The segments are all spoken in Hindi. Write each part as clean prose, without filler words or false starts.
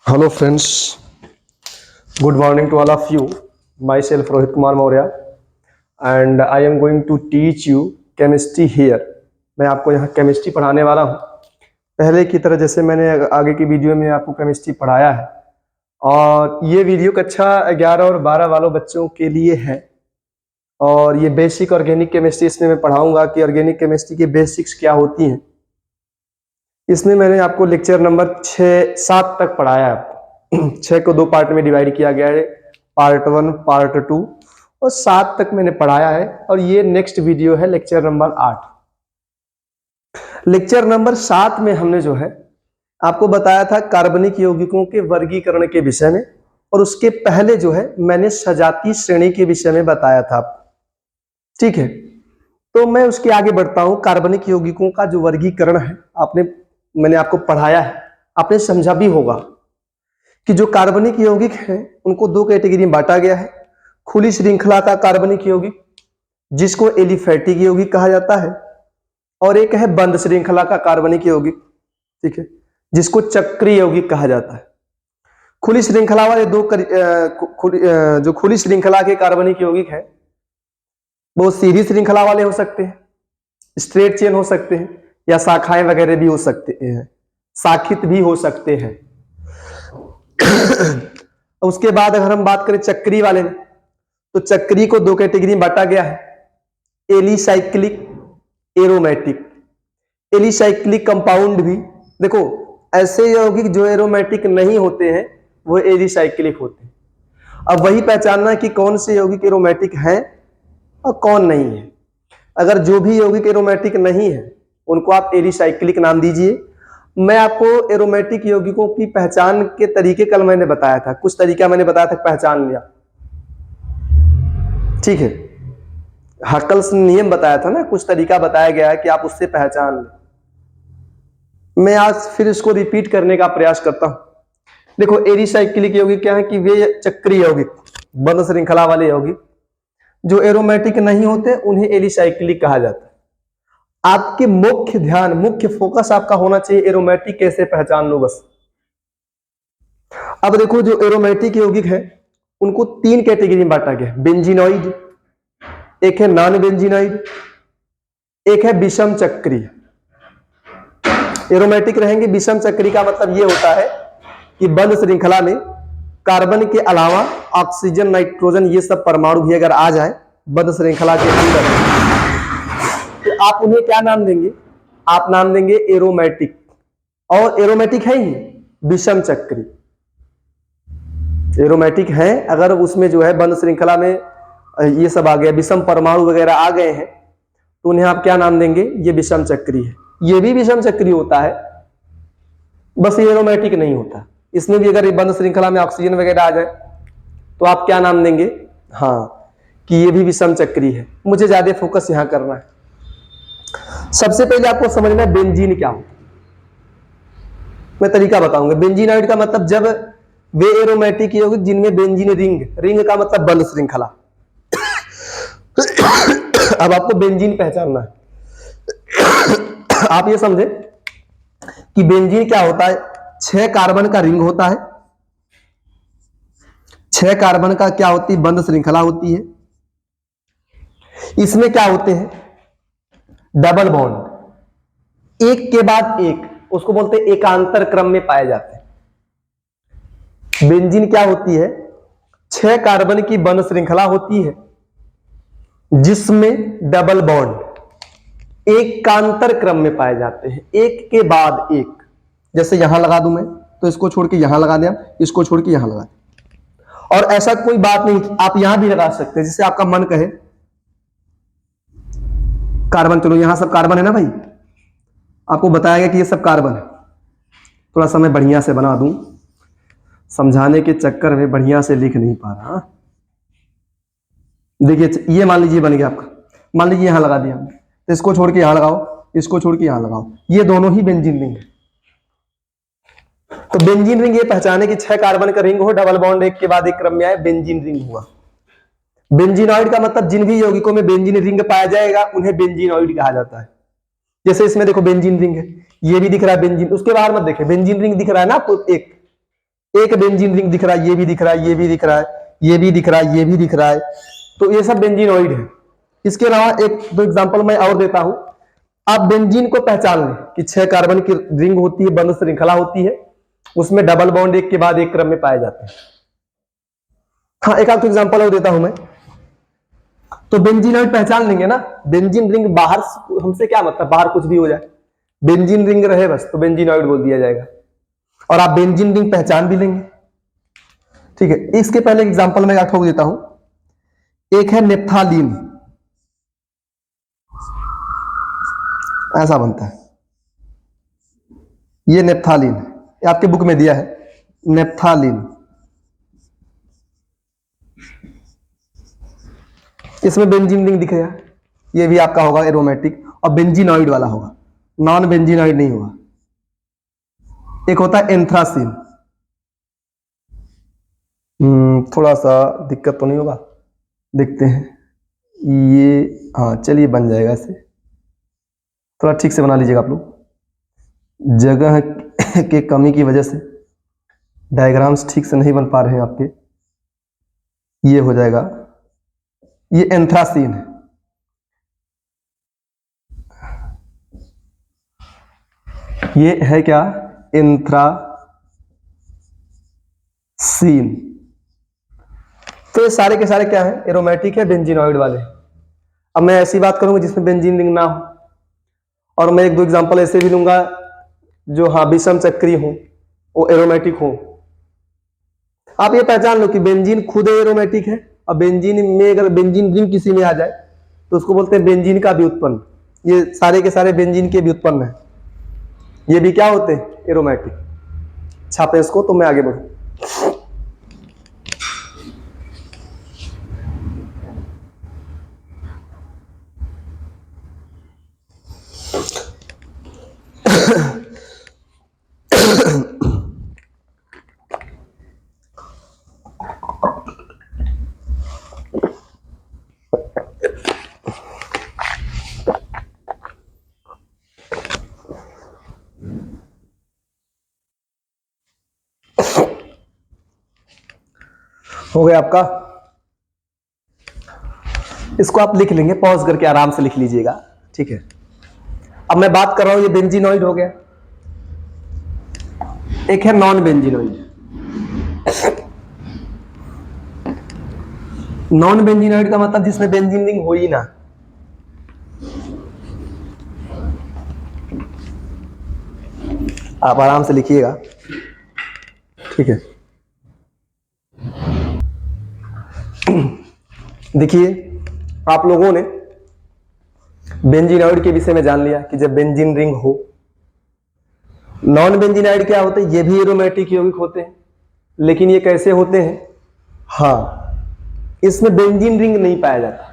Hello friends, good morning to all of you. Myself Rohit Kumar Maurya and I am going to teach you chemistry here. मैं आपको यहाँ केमिस्ट्री पढ़ाने वाला हूँ। पहले की तरह जैसे मैंने आगे की वीडियो में आपको केमिस्ट्री पढ़ाया है और ये वीडियो कक्षा 11 और 12 वालों बच्चों के लिए है। और ये बेसिक ऑर्गेनिक केमिस्ट्री इसमें मैं पढ़ाऊंगा कि ऑर्गेनिक केमिस्ट्री की बेसिक्स क्या होती हैं। इसमें मैंने आपको लेक्चर नंबर 6-7 तक पढ़ाया है। आपको 6 को 2 पार्ट में डिवाइड किया गया है, पार्ट 1, पार्ट 2 और 7 तक मैंने पढ़ाया है। और ये नेक्स्ट वीडियो है लेक्चर नंबर 8। लेक्चर नंबर 7 में हमने जो है आपको बताया था कार्बनिक यौगिकों के वर्गीकरण के विषय में, और उसके पहले जो है मैंने सजातीय श्रेणी के विषय में बताया था आपको। ठीक है, तो मैं उसके आगे बढ़ता हूं। कार्बनिक यौगिकों का जो वर्गीकरण है मैंने आपको पढ़ाया है, आपने समझा भी होगा कि जो कार्बनिक यौगिक हैं उनको 2 कैटेगरी में बांटा गया है। खुली श्रृंखला का कार्बनिक यौगिक जिसको एलिफैटिक यौगिक कहा जाता है, और एक है बंद श्रृंखला का कार्बनिक यौगिक, ठीक है, जिसको चक्रीय यौगिक कहा जाता है। खुली श्रृंखला वाले जो खुली श्रृंखला के कार्बनिक यौगिक है वो सीधी श्रृंखला वाले हो सकते हैं, स्ट्रेट चेन हो सकते हैं, या शाखाएं वगैरह भी हो सकते हैं, शाखित भी हो सकते हैं। उसके बाद अगर हम बात करें चक्री वाले में, तो चक्री को 2 कैटेगरी में बांटा गया है, एलिसाइक्लिक, एरोमेटिक। एलिसाइक्लिक कंपाउंड भी देखो, ऐसे यौगिक जो एरोमेटिक नहीं होते हैं वो एलिसाइक्लिक होते हैं। अब वही पहचानना कि कौन से यौगिक एरोमेटिक हैं और कौन नहीं है। अगर जो भी यौगिक एरोमेटिक नहीं है उनको आप एलिसाइक्लिक नाम दीजिए। मैं आपको एरोमेटिक यौगिकों की पहचान के तरीके कल मैंने बताया था, कुछ तरीका मैंने बताया था, पहचान लिया, ठीक है। हकल्स नियम बताया था ना, कुछ तरीका बताया गया है कि आप उससे पहचान लें। मैं आज फिर इसको रिपीट करने का प्रयास करता हूं। देखो, एलिसाइक्लिक यौगिक क्या है कि वे चक्रीय यौगिक, बंद श्रृंखला वाले यौगिक जो एरोमेटिक नहीं होते उन्हें एलिसाइक्लिक कहा जाता है। आपके मुख्य फोकस आपका होना चाहिए एरोमेटिक कैसे पहचान लो, बस। अब देखो, जो एरोमेटिक यौगिक है उनको 3 कैटेगरी में बांटा गया, बेंजीनॉइड, एक है नॉन बेंजीनॉइड, एक है विषम चक्रीय। एरोमेटिक रहेंगे। विषम चक्रीय का मतलब यह होता है कि बंद श्रृंखला में कार्बन के अलावा ऑक्सीजन, नाइट्रोजन, ये सब परमाणु भी अगर आ जाए बंद श्रृंखला के अंदर, तो आप उन्हें क्या नाम देंगे? आप नाम देंगे एरोमेटिक। और एरोमेटिक है ही विषम चक्री। एरोमेटिक है अगर उसमें जो है बंद श्रृंखला में ये सब आ गया, विषम परमाणु वगैरह आ गए हैं, तो उन्हें आप क्या नाम देंगे? ये विषम चक्री है। ये भी विषम चक्री होता है, बस ये एरोमेटिक नहीं होता। इसमें भी अगर बंद श्रृंखला में ऑक्सीजन वगैरह आ जाए तो आप क्या नाम देंगे? हाँ, कि ये भी विषम चक्री है। मुझे ज्यादा फोकस यहां करना है। सबसे पहले आपको समझना है बेंजीन क्या होता है। मैं तरीका बताऊंगा। बेंजीनॉइड का मतलब जब वे एरोमेटिक यौगिक जिनमें बेंजीन रिंग का मतलब बंद श्रृंखला। अब आपको बेंजीन पहचानना है। आप ये समझे कि बेंजीन क्या होता है? 6 कार्बन का रिंग होता है। 6 कार्बन का क्या होती है? बंद श्रृंखला होती है। इसमें क्या होते हैं? डबल बॉन्ड, एक के बाद एक, उसको बोलते हैं एकांतर क्रम में पाए जाते हैं। बेंजीन क्या होती है? 6 कार्बन की बंद श्रृंखला होती है जिसमें डबल बॉन्ड एकांतर क्रम में पाए जाते हैं, एक के बाद एक। जैसे यहां लगा दूं मैं, तो इसको छोड़ के यहां लगा दें, इसको छोड़ के यहां लगा दें। और ऐसा कोई बात नहीं, आप यहां भी लगा सकते हैं, जिससे आपका मन कहे। कार्बन, चलो यहां सब कार्बन है ना भाई, आपको बताया गया कि ये सब कार्बन है। थोड़ा सा मैं बढ़िया से बना दूं, समझाने के चक्कर में बढ़िया से लिख नहीं पा रहा। देखिए, ये मान लीजिए बन गया आपका। मान लीजिए यहां लगा दिया, तो इसको छोड़ के यहां लगाओ, इसको छोड़ के यहां लगाओ, ये दोनों ही बेंजीन रिंग है। तो बेंजीन रिंग ये पहचाने कि 6 कार्बन का रिंग हो, डबल बॉन्ड एक के बाद एक क्रम में आए, बेंजीन रिंग हुआ। बेंजीनॉइड का मतलब जिन भी यौगिकों में बेंजीन रिंग पाया जाएगा उन्हें बेंजीनॉइड कहा जाता है। जैसे इसमें देखो बेंजीन रिंग है, ये भी दिख रहा है बेंजीन। उसके बाहर मत देखे, बेंजीन रिंग दिख रहा है ना आपको एक, एक बेंजीन रिंग दिख रहा है, ये भी दिख रहा है, ये भी दिख रहा है, ये भी दिख रहा है, ये भी दिख रहा है, तो ये सब बेंजीनॉइड है। इसके अलावा एक दो एग्जांपल मैं और देता हूं। आप बेंजीन को पहचान लें कि 6 कार्बन की रिंग होती है, बंद श्रृंखला होती है, उसमें डबल बॉन्ड एक के बाद एक क्रम में पाए जाते हैं। हाँ, एक आध एग्जांपल और देता हूं मैं। तो बेंजीनॉइड पहचान लेंगे ना, बेंजीन रिंग बाहर, हमसे क्या मतलब बाहर कुछ भी हो जाए, बेंजीन रिंग रहे बस तो बेंजीनॉइड बोल दिया जाएगा, और आप बेंजीन रिंग पहचान भी लेंगे। ठीक है, इसके पहले एग्जांपल मैं ठोक देता हूं। एक है नेप्थालीन, ऐसा बनता है, ये नेप्थालीन है, आपके बुक में दिया है नेप्थालीन। इसमें बेंजीन रिंग दिख रहा है, ये भी आपका होगा एरोमेटिक, और बेंजीनॉइड वाला होगा, नॉन बेंजीनॉइड नहीं होगा। एक होता है एंथ्रासीन, थोड़ा सा दिक्कत तो नहीं होगा, देखते हैं ये, हाँ चलिए बन जाएगा, इसे थोड़ा ठीक से बना लीजिएगा आप लोग, जगह के कमी की वजह से डायग्राम्स ठीक से नहीं बन पा रहे हैं आपके। ये हो जाएगा, ये एंथ्रासीन है, ये है क्या, एंथ्रासीन। तो ये सारे के सारे क्या है, एरोमेटिक है, बेंजीनॉइड वाले। अब मैं ऐसी बात करूंगा जिसमें बेंजीन रिंग ना हो, और मैं एक दो एग्जांपल ऐसे भी लूंगा जो हाँ विषम चक्री हो, वो एरोमेटिक हो। आप ये पहचान लो कि बेंजीन खुद एरोमेटिक है, और बेंजीन में अगर बेंजीन रिंग किसी में आ जाए तो उसको बोलते हैं बेंजीन का व्युत्पन्न। ये सारे के सारे बेंजीन के व्युत्पन्न है, ये भी क्या होते हैं, एरोमेटिक। छापे इसको तो मैं आगे बढ़ू। हो गया आपका, इसको आप लिख लेंगे, पॉज करके आराम से लिख लीजिएगा, ठीक है। अब मैं बात कर रहा हूं, ये बेंजीनॉइड हो गया, एक है नॉन बेंजीनॉइड। नॉन बेंजीनॉइड का मतलब जिसमें बेंजीन रिंग हो ही ना। आप आराम से लिखिएगा, ठीक है। देखिए, आप लोगों ने बेंजीनॉइड के विषय में जान लिया कि जब बेंजीन रिंग हो। नॉन बेंजीनॉइड क्या होते हैं, ये भी एरोमेटिक यौगिक होते हैं, लेकिन ये कैसे होते हैं, हाँ इसमें बेंजीन रिंग नहीं पाया जाता,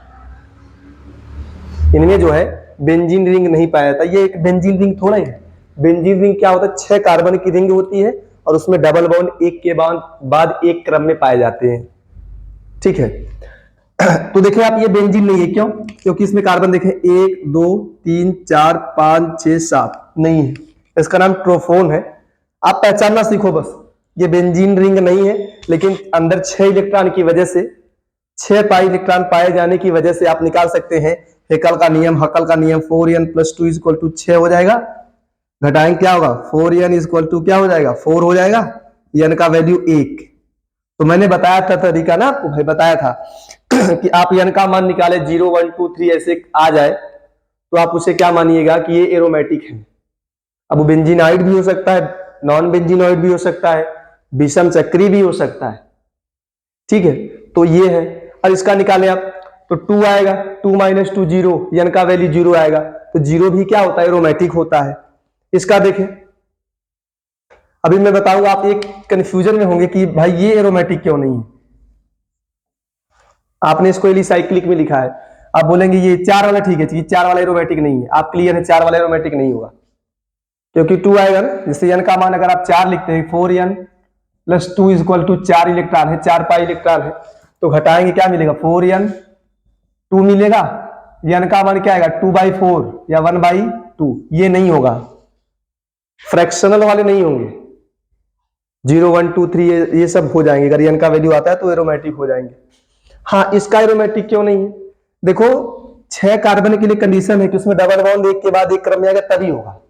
इनमें जो है बेंजीन रिंग नहीं पाया जाता। ये एक बेंजीन रिंग थोड़ा ही है। बेंजीन रिंग क्या होता है, 6 कार्बन की रिंग होती है, और उसमें डबल बॉन्ड एक के बाद एक क्रम में पाए जाते हैं, ठीक है। तो देखिए आप, ये बेंजीन नहीं है, क्यों, क्योंकि इसमें कार्बन देखें 1 2 3 4 5 6 7 नहीं है, इसका नाम ट्रोफोन है। आप पहचानना सीखो बस, ये बेंजीन रिंग नहीं है, लेकिन अंदर 6 इलेक्ट्रॉन की वजह से, 6 पाई इलेक्ट्रॉन पाए जाने की वजह से आप निकाल सकते हैं हेकल का नियम, हकल का नियम, 4n + 2 = 6 हो जाएगा। घटाएंगे क्या होगा, 4n = क्या हो जाएगा, 4 हो जाएगा, n का वैल्यू 1। तो मैंने बताया था तरीका ना आपको, भाई बताया था कि आप n का मान निकाले 0 1 2 3 ऐसे आ जाए, तो आप उसे क्या मानिएगा कि ये एरोमेटिक है। अब बेंजीनॉइड भी हो सकता है, नॉन बेंजीनॉइड भी हो सकता है, विषम चक्री भी हो सकता है, ठीक है। तो ये है, और इसका निकाले आप तो 2 आएगा, 2 - 2 0, n का वैल्यू 0 आएगा, तो 0 भी क्या होता है, एरोमेटिक होता है। इसका देखें, अभी मैं बताऊंगा, आप एक कंफ्यूजन में होंगे कि भाई ये एरोमेटिक क्यों नहीं है। आपने इसको एलिसाइक्लिक में लिखा है, आप बोलेंगे ये 4 वाला ठीक है, 4 वाला एरोमेटिक नहीं है। आप क्लियर है, 4 वाला एरोमेटिक नहीं होगा, क्योंकि 2 आएगा ना, जैसे n का मान अगर आप 4 लिखते हैं, 4n + 2 = 4 इलेक्ट्रॉन है, 4 पाई इलेक्ट्रॉन है, तो घटाएंगे क्या मिलेगा, 4n 2 मिलेगा, n का मान क्या आएगा, 2/4 या 1/2, ये नहीं होगा, फ्रैक्शनल वाले नहीं होंगे। 0 1 2 3 ये सब हो जाएंगे, अगर n का वैल्यू आता है तो एरोमेटिक हो जाएंगे। हाँ, इसका एरोमेटिक क्यों नहीं है? देखो 6 कार्बन के लिए कंडीशन है कि उसमें डबल बॉन्ड एक के बाद एक क्रम में आएगा तभी होगा।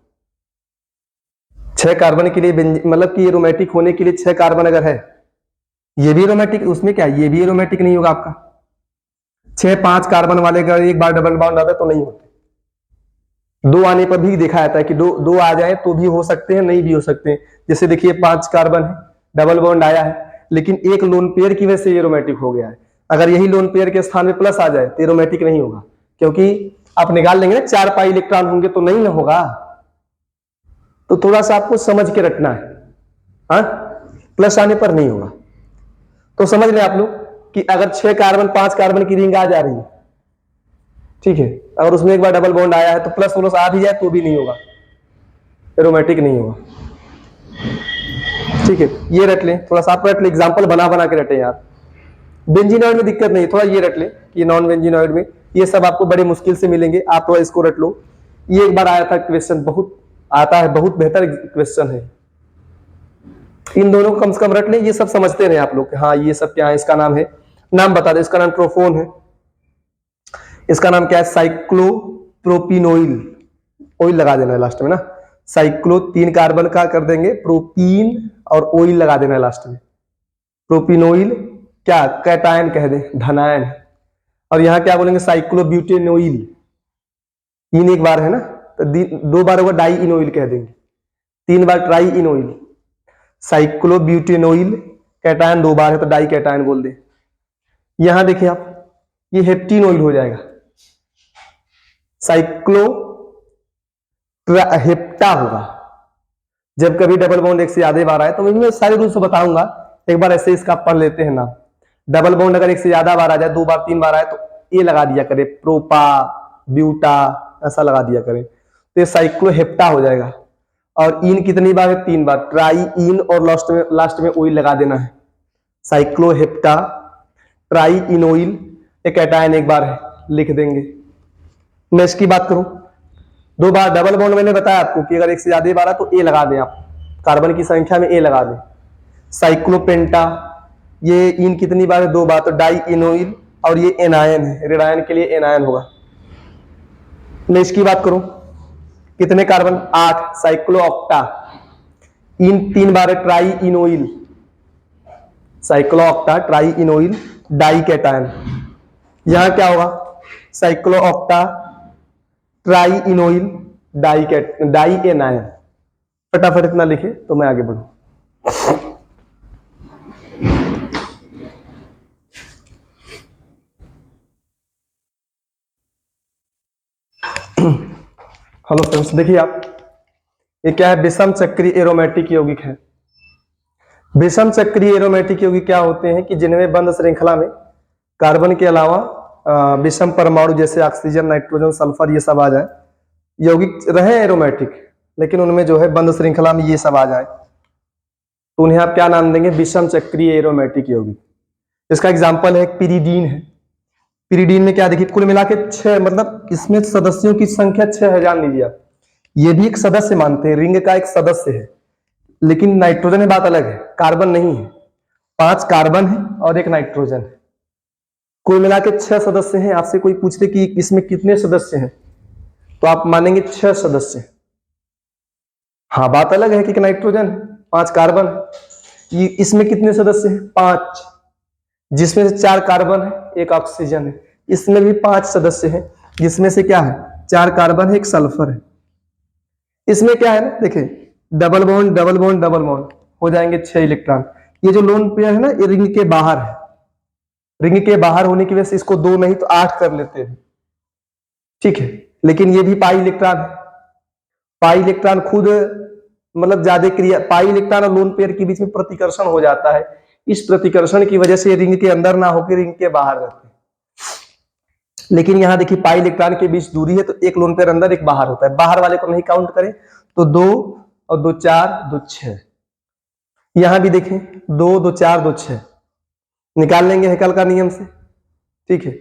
6 कार्बन के लिए मतलब कि एरोमेटिक होने के लिए 6 कार्बन अगर है, ये भी एरोमेटिक, उसमें क्या है, ये भी एरोमेटिक नहीं होगा आपका। 6 5 कार्बन वाले का एक बार डबल बॉन्ड आता है तो नहीं होते। 2 आने पर भी देखा जाता है कि दो आ जाए तो भी हो सकते हैं, नहीं भी हो सकते हैं। जैसे देखिए 5 कार्बन है, डबल बॉन्ड आया है, लेकिन एक लोन पेयर की वजह से एरोमेटिक हो गया है। अगर यही लोन पेयर के स्थान में प्लस आ जाए तो एरोमेटिक नहीं होगा, क्योंकि आप निकाल लेंगे ना 4 पाई इलेक्ट्रॉन होंगे तो नहीं ना होगा। तो थोड़ा सा आपको समझ के रखना है, हाँ, प्लस आने पर नहीं होगा। तो समझ लें आप लोग कि अगर 6 कार्बन 5 कार्बन की रिंग आ जा रही है, ठीक है, अगर उसमें एक बार डबल बॉन्ड आया है तो प्लस प्लस आ भी जाए तो भी नहीं होगा, एरोमेटिक नहीं होगा। ठीक है, ये रट लें, थोड़ा सा आप रट लें, एग्जाम्पल बना बना के रटे यार। बेंजीनॉइड में दिक्कत नहीं, थोड़ा ये रट लें कि नॉन बेंजीनॉइड में ये सब आपको बड़े मुश्किल से मिलेंगे, आप थोड़ा इसको रट लो। ये एक बार आया था क्वेश्चन, बहुत आता है, बहुत बेहतर क्वेश्चन है। इन दोनों को कम से कम रट लें, ये सब समझते रहे आप लोग। हाँ, ये सब क्या है, इसका नाम है, नाम बता दो, इसका नाम ट्रोफोन है, इसका नाम क्या है, साइक्लोप्रोपिनोइल, ऑयल लगा देना है लास्ट में ना, साइक्लो 3 कार्बन का कर देंगे, प्रोपीन और ऑयल लगा देना है लास्ट में। प्रोपिनोइल क्या कैटायन कह दें, धनायन। और यहां क्या बोलेंगे, साइक्लोब्यूटेनोइल, इन एक बार है ना, तो 2 बार होगा डाई इनोइल कह देंगे, 3 बार ट्राई इनोइल। साइक्लोब्यूटेनोइल कैटायन 2 बार है तो डाई कैटायन बोल दे। यहां देखिए आप, ये हेप्टिनोइल हो जाएगा, साइक्लो हेप्टा होगा। जब कभी डबल बॉन्ड एक से ज्यादा बार आए तो मैं सारे रूल्स बताऊंगा, एक बार ऐसे इसका पढ़ लेते हैं नाम। डबल बॉन्ड अगर एक से ज्यादा बार आ जाए, 2 बार 3 बार आए, तो ये लगा दिया करे, प्रोपा ब्यूटा ऐसा लगा दिया करे, तो ये साइक्लोहेप्टा हो जाएगा। और इन कितनी बार है, 3 बार, ट्राई इन और लास्ट में ऑयल लगा देना है, साइक्लोहेप्टा ट्राई इनोइल। एक कैटायन एक बार है, लिख देंगे। मैं इसकी बात करूं, 2 बार डबल बॉन्ड मैंने बताया आपको कि अगर एक से ज्यादा बार आ तो ए लगा दें आप, कार्बन की संख्या में ए लगा दें। साइक्लोपेंटा, ये इन कितनी बार है, 2 बार, तो डाई इनोइल। और ये एनायन है, रेडायन के लिए एनायन होगा। मैं इसकी बात करूं, कितने कार्बन, 8, साइक्लोऑक्टा, इन 3 बार है, ट्राई इनोइल, साइक्लोऑक्टा ट्राई इनोइल डाई कैटायन। यहां क्या होगा, साइक्लोऑक्टा ट्राई इनोइल डाई एनायन। फटाफट इतना लिखे तो मैं आगे बढ़ूं। हेलो फ्रेंड्स, देखिए आप, ये क्या है, विषम चक्रीय एरोमेटिक यौगिक है। विषम चक्रीय एरोमेटिक यौगिक क्या होते हैं कि जिनमें बंध श्रृंखला में कार्बन के अलावा विषम परमाणु जैसे ऑक्सीजन, नाइट्रोजन, सल्फर ये सब आ जाए, यौगिक रहे एरोमेटिक, लेकिन उनमें जो है बंध श्रृंखला में ये सब आ जाए, तो उन्हें आप क्या नाम देंगे, विषम चक्रीय एरोमेटिक यौगिक। इसका एग्जाम्पल है पिरीडीन है। पिरीडीन में क्या देखिए, कुल मिला के 6, मतलब इसमें सदस्यों की संख्या 6000 लीजिए आप। ये भी एक सदस्य मानते हैं, रिंग का एक सदस्य है, लेकिन नाइट्रोजन में बात अलग है, कार्बन नहीं है। 5 कार्बन है और 1 नाइट्रोजन है, कुल मिला के 6 सदस्य हैं। आपसे कोई पूछते कि इसमें कितने सदस्य हैं, तो आप मानेंगे 6 सदस्य। हाँ, बात अलग है कि नाइट्रोजन 5 कार्बन है, इसमें कितने सदस्य हैं, 5, जिसमें से 4 कार्बन है 1 ऑक्सीजन है। इसमें भी 5 सदस्य हैं, जिसमें से क्या है, 4 कार्बन है 1 सल्फर है। इसमें क्या है ना, देखिए double bond double bond double bond हो जाएंगे 6 इलेक्ट्रॉन। ये जो लोन पेयर है ना, ये रिंग के बाहर है, रिंग के बाहर होने की वजह से इसको 2 नहीं तो 8 कर लेते हैं, ठीक है। लेकिन ये भी पाई इलेक्ट्रॉन है, पाई इलेक्ट्रॉन खुद मतलब ज्यादा क्रिया, पाई इलेक्ट्रॉन और लोन पेयर के बीच में प्रतिकर्षण हो जाता है। इस प्रतिकर्षण की वजह से रिंग के अंदर ना होकर रिंग के बाहर रहते हैं। लेकिन यहां देखिए पाई इलेक्ट्रॉन के बीच दूरी है, तो 1 लोन पेयर अंदर 1 बाहर होता है, बाहर वाले को नहीं काउंट करें तो 2 और 2 4 2 6। यहां भी देखें 2 2 4 2 6 निकाल लेंगे हेकल का नियम से, ठीक है।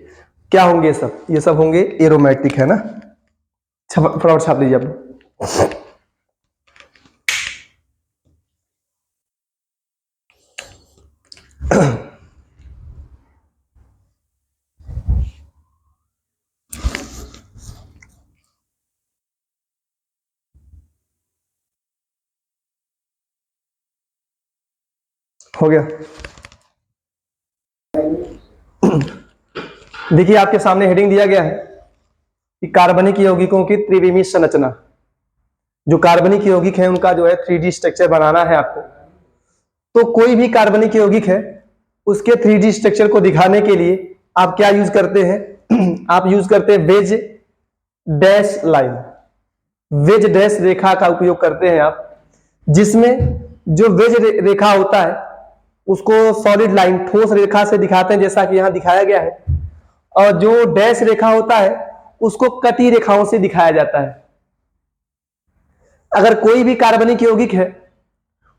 क्या होंगे ये सब होंगे एरोमेटिक, है ना। फटाफट छाप लीजिए आप। हो गया। देखिए आपके सामने हेडिंग दिया गया है कि कार्बनिक यौगिकों की त्रिविमीय संरचना। जो कार्बनिक यौगिक है उनका जो है 3D स्ट्रक्चर बनाना है आपको। तो कोई भी कार्बनिक यौगिक है उसके 3D स्ट्रक्चर को दिखाने के लिए आप क्या यूज करते हैं? आप यूज करते हैं wedge dash line, wedge dash रेखा का उपयोग करते हैं आप, जिसमें जो वेज रेखा होता है उसको सॉलिड लाइन ठोस रेखा से दिखाते हैं जैसा कि यहां दिखाया गया है, और जो डैश रेखा होता है उसको कटी रेखाओं से दिखाया जाता है। अगर कोई भी कार्बनिक यौगिक है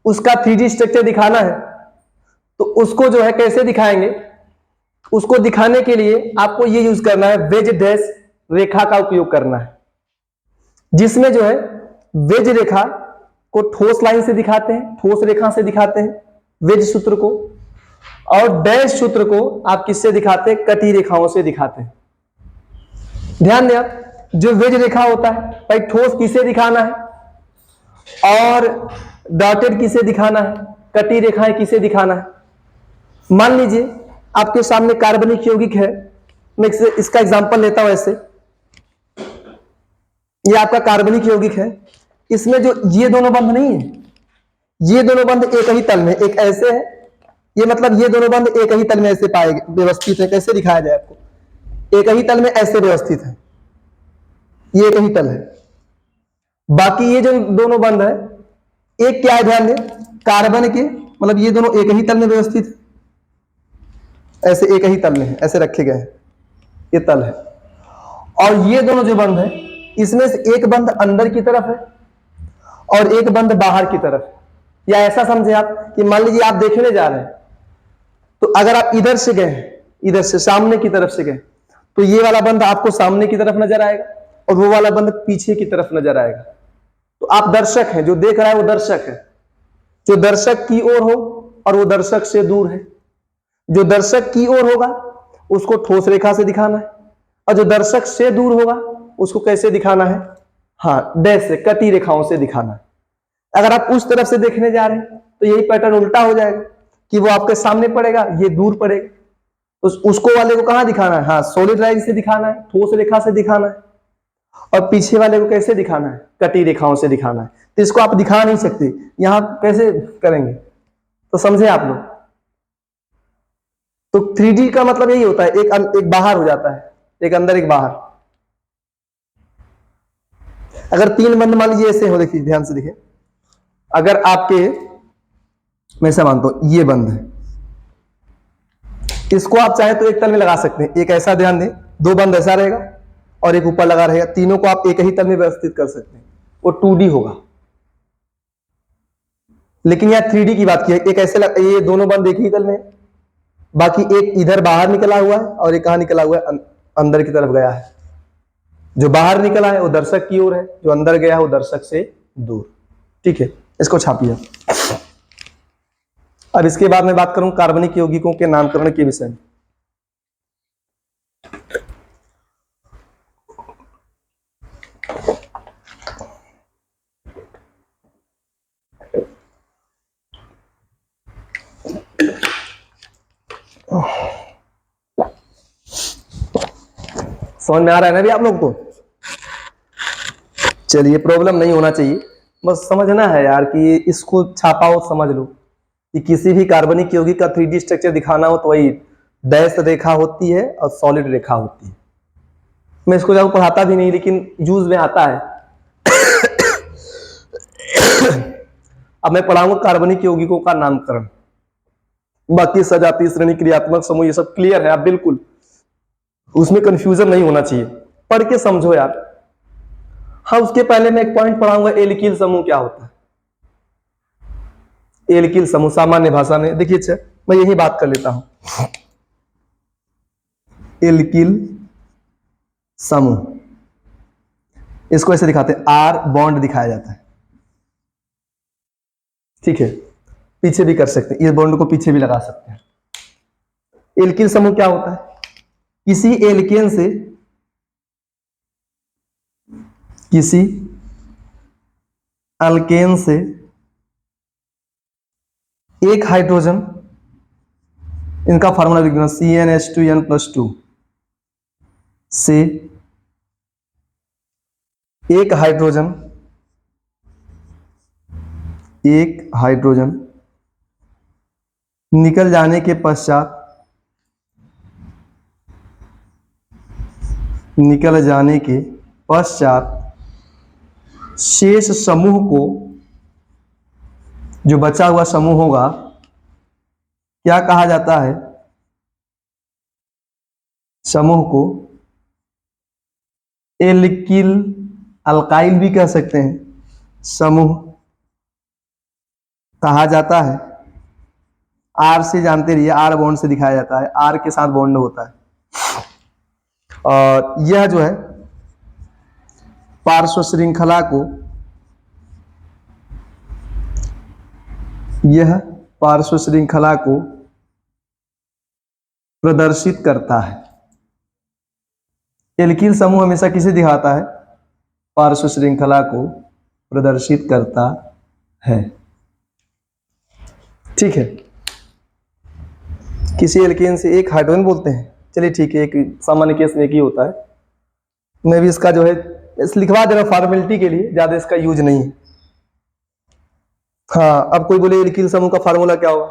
उसका 3D स्ट्रक्चर दिखाना है तो उसको जो है कैसे दिखाएंगे? उसको दिखाने के लिए आपको ये यूज करना है, वेज डैश रेखा का उपयोग करना है, जिसमें जो है वेज रेखा को ठोस लाइन से दिखाते हैं, ठोस रेखा से दिखाते हैं वेज सूत्र को, और डैश सूत्र को आप किससे दिखाते हैं? कटी रेखाओं से दिखाते हैं। ध्यान दें आप, जो वेज रेखा होता है भाई ठोस किसे दिखाना है और डॉटेड किसे दिखाना है, कटी रेखाएं किसे दिखाना है। मान लीजिए आपके सामने कार्बनिक यौगिक है, मैं इसका एग्जांपल लेता हूं। ऐसे ये आपका कार्बनिक यौगिक है, इसमें जो ये दोनों बंध नहीं है, ये दोनों बंध एक ही तल में, एक ऐसे है, ये मतलब ये दोनों बंध एक ही तल में ऐसे पाए व्यवस्थित है। कैसे दिखाया जाए आपको? एक ही तल में ऐसे व्यवस्थित है, ये एक ही तल है। बाकी ये जो दोनों बंध है, एक क्या है ध्यान दें, कार्बन के मतलब ये दोनों एक ही तल में व्यवस्थित है, ऐसे एक ही तल में है, ऐसे रखे गए हैं, ये तल है। और ये दोनों जो बंध है इसमें से एक बंध अंदर की तरफ है और एक बंध बाहर की तरफ है। या ऐसा समझे आप कि मान लीजिए आप देखने जा रहे हैं, तो अगर आप इधर से गए, इधर से सामने की तरफ से गए, तो ये वाला बंध आपको सामने की तरफ नजर आएगा और वो वाला बंध पीछे की तरफ नजर आएगा। तो आप दर्शक हैं, जो देख रहा है वो दर्शक है। जो दर्शक की ओर हो और वो दर्शक से दूर है, जो दर्शक की ओर होगा उसको ठोस रेखा से दिखाना है, और जो दर्शक से दूर होगा उसको कैसे दिखाना है? हाँ, डैश से, कटी रेखाओं से दिखाना है। अगर आप उस तरफ से देखने जा रहे हैं तो यही पैटर्न उल्टा हो जाएगा कि वो आपके सामने पड़ेगा, ये दूर पड़ेगा। तो उसको वाले को कहां दिखाना है? हाँ, सॉलिड लाइन से दिखाना है, ठोस रेखा से दिखाना है। और पीछे वाले को कैसे दिखाना है? कटी रेखाओं से दिखाना है। तो इसको आप दिखा नहीं सकते, यहां कैसे करेंगे? तो समझे आप लोग? तो 3D का मतलब यही होता है, एक बाहर हो जाता है, एक अंदर एक बाहर। अगर तीन बंद मान लीजिए ऐसे हो, देखिए ध्यान से देखिए, अगर आपके, मैं ऐसा मानता हूं ये बंद है, इसको आप चाहे तो एक तल में लगा सकते हैं। एक ऐसा, ध्यान दें, दो बंद ऐसा रहेगा और एक ऊपर लगा रहेगा, तीनों को आप एक ही तल में व्यवस्थित कर सकते हैं, वो 2D होगा। लेकिन यहां 3D की बात की है, एक ऐसे ये दोनों बंद एक ही तल में, बाकी एक इधर बाहर निकला हुआ है और एक कहां निकला हुआ है? अंदर की तरफ गया है। जो बाहर निकला है वो दर्शक की ओर है, जो अंदर गया है वो दर्शक से दूर। ठीक है, इसको छापिए। अब इसके बाद मैं बात करूं कार्बनिक यौगिकों के नामकरण के विषय में। समझ में आ रहा है ना भी आप लोग को? चलिए, प्रॉब्लम नहीं होना चाहिए, बस समझना है यार कि इसको छापा हो, समझ लो कि किसी भी कार्बनिक यौगिक का 3D स्ट्रक्चर दिखाना हो तो वही डैश रेखा होती है और सॉलिड रेखा होती है। मैं इसको ज्यादा पढ़ाता भी नहीं, लेकिन यूज में आता है। अब मैं पढ़ाऊंगा कार्बनिक यौगिकों का नामकरण। बाकी सजातीय श्रेणी, क्रियात्मक समूह, ये सब क्लियर है आप, बिल्कुल उसमें कंफ्यूजन नहीं होना चाहिए, पढ़ के समझो यार। हाँ, उसके पहले मैं एक पॉइंट पढ़ाऊंगा, एल्किल समूह क्या होता है। एल्किल समूह सामान्य भाषा में देखिए, अच्छा मैं यही बात कर लेता हूं। एल्किल समूह, इसको ऐसे दिखाते हैं, आर बॉन्ड दिखाया जाता है। ठीक है, पीछे भी कर सकते हैं, इस बॉन्ड को पीछे भी लगा सकते हैं। एल्किल समूह क्या होता है? किसी एल्केन से किसी अल्केन से एक हाइड्रोजन, इनका फार्मूला लिख देना CnH2n+2 से एक हाइड्रोजन निकल जाने के पश्चात शेष समूह को, जो बचा हुआ समूह होगा, क्या कहा जाता है? समूह को एल्किल, अल्काइल भी कह सकते हैं, समूह कहा जाता है। आर से जानते रहिए, आर बॉन्ड से दिखाया जाता है, आर के साथ बॉन्ड होता है। और यह जो है पार्श्व श्रृंखला को, प्रदर्शित करता है। एल्किल समूह हमेशा किसे दिखाता है? पार्श्व श्रृंखला को प्रदर्शित करता है। ठीक है, किसी एल्केन से एक हाइड्रोजन बोलते हैं। चलिए ठीक है, एक सामान्य केस में एक ही होता है। मैं भी इसका जो है लिखवा दे रहा हूं फॉर्मेलिटी के लिए, ज्यादा इसका यूज नहीं है। हाँ, अब कोई बोले एल्किल समूह का फार्मूला क्या होगा?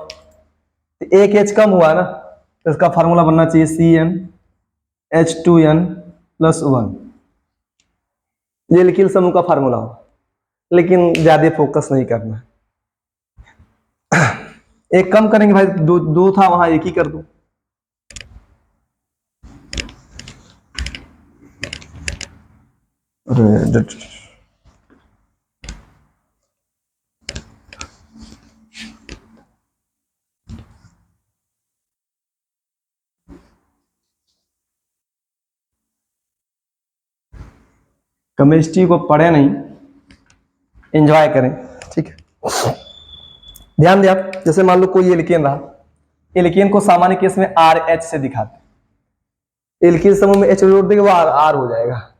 तो एक H कम हुआ ना, तो इसका फार्मूला बनना चाहिए CnH2n+1। ये एल्किल समूह का फार्मूला होगा, लेकिन ज्यादा फोकस नहीं करना। एक कम करेंगे भाई, दो था वहां, एक ही कर दो। केमिस्ट्री को पढ़े नहीं, एंजॉय करें। ठीक है, ध्यान दिया। जैसे मान लो कोई एल्केन रहा, एल्केन को सामान्य केस में RH से दिखाते। एल्किल समूह में H जोड़ देंगे, वो R हो जाएगा।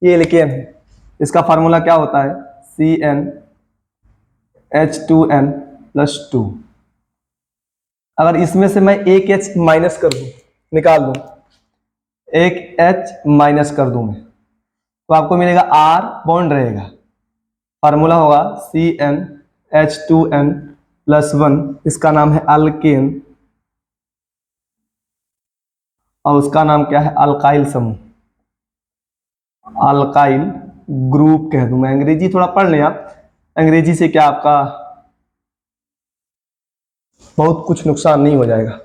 ये एल्केन है, इसका फार्मूला क्या होता है? CnH2n+2। अगर इसमें से मैं एक H माइनस कर दूं, निकाल दूं, एक H माइनस कर दूं मैं, तो आपको मिलेगा R बॉन्ड रहेगा। फार्मूला होगा CnH2n+1, इसका नाम है अल्केन, और उसका नाम क्या है? अल्काइल समूह, अल्काइल ग्रुप कह दूं मैं। अंग्रेजी थोड़ा पढ़ लें आप, अंग्रेजी से क्या आपका बहुत कुछ नुकसान नहीं हो जाएगा।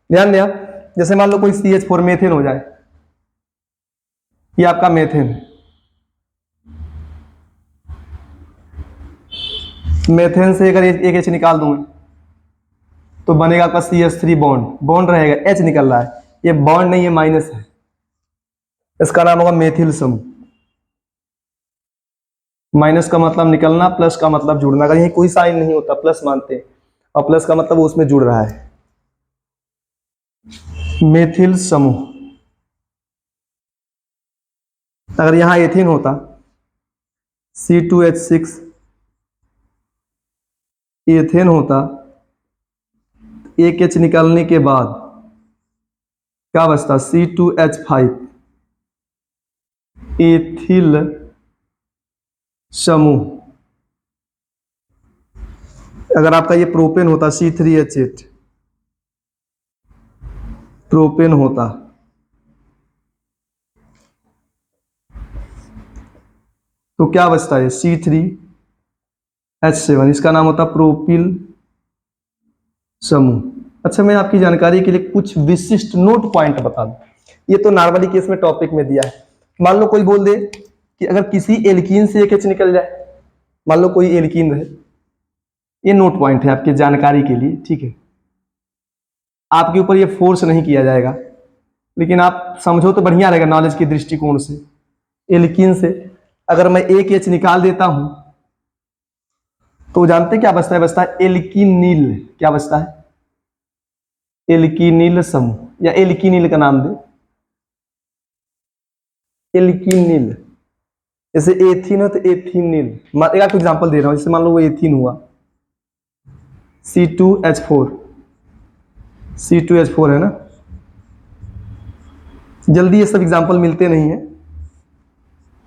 ध्यान दें आप, जैसे मान लो कोई CH4 मेथेन हो जाए, ये आपका मेथेन, मेथेन से अगर एक H निकाल दूं तो बनेगा आपका CH3 बॉन्ड रहेगा, H निकल रहा है, ये बॉन्ड नहीं, ये माइनस है, इसका नाम होगा मेथिल समूह। माइनस का मतलब निकलना, प्लस का मतलब जुड़ना। अगर यही कोई साइन नहीं होता, प्लस मानते हैं, और प्लस का मतलब उसमें जुड़ रहा है, मेथिल समूह। अगर यहां एथीन होता, C2H6 एथेन होता, एक H निकालने के बाद क्या बचता? C2H5 एथिल समूह। अगर आपका ये प्रोपेन होता, C3H8 प्रोपेन होता, तो क्या बचता है? C3H7, इसका नाम होता प्रोपिल समूह। अच्छा, मैं आपकी जानकारी के लिए कुछ विशिष्ट नोट पॉइंट बता दूं। ये तो नॉर्मली केस में टॉपिक में दिया है। मान लो कोई बोल दे कि अगर किसी एल्कीन से एक H निकल जाए, मान लो कोई एल्कीन रहे, ये नोट पॉइंट है आपकी जानकारी के लिए। ठीक है, आपके ऊपर ये फोर्स नहीं किया जाएगा, लेकिन आप समझो तो बढ़िया रहेगा नॉलेज के दृष्टिकोण से। एल्कीन से अगर मैं एक H निकाल देता हूं, तो जानते क्या बचता है? बचता है एल्कीनिल। क्या बचता है? एल्किनिल समूह या एल्किनिल का नाम दे, एल्किनिल। जैसे एथीन हो तो एथीनिल। एक आपको एग्जांपल दे रहा हूं, जैसे मान लो वो एथीन हुआ, C2H4, C2H4 है ना। जल्दी ये सब एग्जांपल मिलते नहीं है,